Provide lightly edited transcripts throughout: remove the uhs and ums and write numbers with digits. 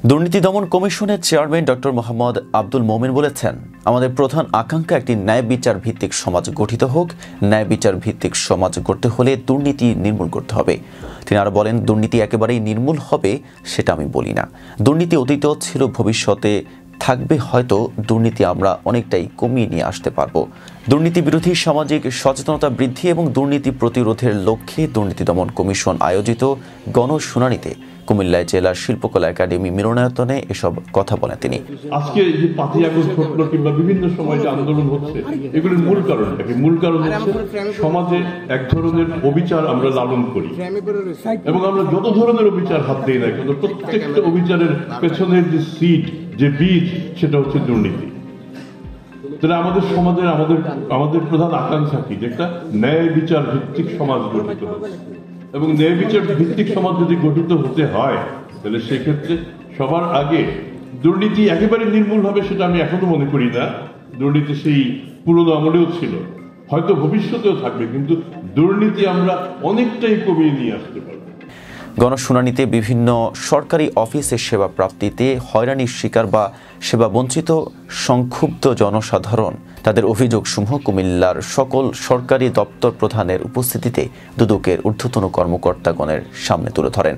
দুর্নীতি দমন কমিশনের চেয়ারম্যান ডক্টর মোহাম্মদ আব্দুল মোমেন বলেছেন, আমাদের প্রধান আকাঙ্ক্ষা একটি ন্যায় বিচার ভিত্তিক সমাজ গঠিত হোক। ন্যায় বিচার ভিত্তিক সমাজ গড়তে হলে দুর্নীতি নির্মূল করতে হবে। তিনি আরো বলেন, দুর্নীতি একেবারেই নির্মূল হবে সেটা আমি বলি না। দুর্নীতি অতীত ছিল, ভবিষ্যতে থাকবে, হয়তো দুর্নীতি আমরা অনেকটাই কমিয়ে নিয়ে আসতে পারবো। দুর্নীতি বিরোধী সামাজিক সচেতনতা বৃদ্ধি এবং দুর্নীতি প্রতিরোধের লক্ষ্যে দুর্নীতি দমন কমিশন আয়োজিত গণশুনানিতে কুমিল্লায় জেলার শিল্পকলা একাডেমি মিলনায়তনে এসব কথা বলেন তিনি। আজকে যে 5ই আগস্ট ঘটলো কিংবা বিভিন্ন সময় যে আন্দোলন হচ্ছে, এগুলোর মূল কারণটা কি? মূল কারণ হচ্ছে সমাজে এক ধরনের অবিচার আমরা লালন করি এবং আমরা যত ধরনের অবিচার হাত দিই না কিন্তু প্রত্যেকটা অবিচারের পেছনের যে সিড, যে বীজ, সেটা হচ্ছে দুর্নীতি। তাহলে আমাদের সমাজের আমাদের প্রধান আকাঙ্ক্ষা কি? যে একটা ন্যায় বিচার ভিত্তিক সমাজ গঠিত হবে এবং ন্যায় বিচার ভিত্তিক সমাজ যদি গঠিত হতে হয় তাহলে সেক্ষেত্রে সবার আগে দুর্নীতি একেবারে নির্মূল হবে সেটা আমি এখনো মনে করি না। দুর্নীতি সেই পুরনো আমলেও ছিল, হয়তো ভবিষ্যতেও থাকবে, কিন্তু দুর্নীতি আমরা অনেকটাই কমিয়ে নিয়ে আসতে পারবো। গণশুনানিতে বিভিন্ন সরকারি অফিসের সেবা প্রাপ্তিতে হয়রানির শিকার বা সেবা বঞ্চিত সংক্ষুব্ধ জনসাধারণ তাদের অভিযোগসমূহ কুমিল্লার সকল সরকারি দপ্তর প্রধানের উপস্থিতিতে দুদকের ঊর্ধ্বতন কর্মকর্তাগণের সামনে তুলে ধরেন।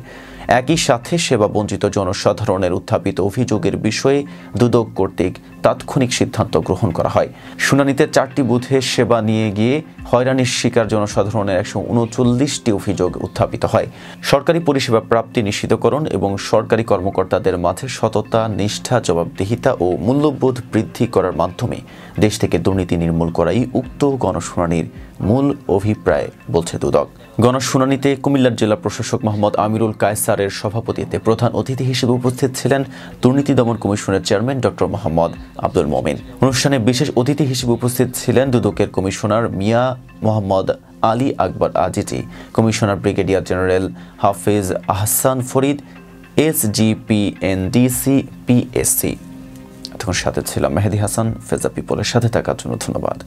একই সাথে সেবা বঞ্চিত জনসাধারণের উত্থাপিত অভিযোগের বিষয়ে দুদক কর্তৃক তাৎক্ষণিক সিদ্ধান্ত গ্রহণ করা হয়। শুনানিতে 4টি বুথে সেবা নিয়ে গিয়ে হয়রানির শিকার জনসাধারণের 139টি অভিযোগ উত্থাপিত হয়। সরকারি পরিষেবা প্রাপ্তি নিশ্চিতকরণ এবং সরকারি কর্মকর্তাদের মাঝে সততা, নিষ্ঠা, জবাবদিহিতা ও মূল্যবোধ বৃদ্ধি করার মাধ্যমে দেশ থেকে দুর্নীতি নির্মূল করাই উক্ত গণশুনানির মূল অভিপ্রায় বলছে দুদক। গণশুনানিতে কুমিল্লার জেলা প্রশাসক মোহাম্মদ আমিরুল কায়সারের সভাপতিত্বে প্রধান অতিথি হিসেবে উপস্থিত ছিলেন দুর্নীতি দমন কমিশনের চেয়ারম্যান ডক্টর মোহাম্মদ আব্দুল মোমেন। অনুষ্ঠানে বিশেষ অতিথি হিসেবে উপস্থিত ছিলেন দুদকের commissioner Mia Mohammad Ali Akbar Azizi, commissioner brigadier general হাফিজ আহসান ফরিদ, SGPNDC PSC। তখন সাথে ছিলাম মেহেদি হাসান। ফেজা পিপলের সাথে থাকার জন্য ধন্যবাদ।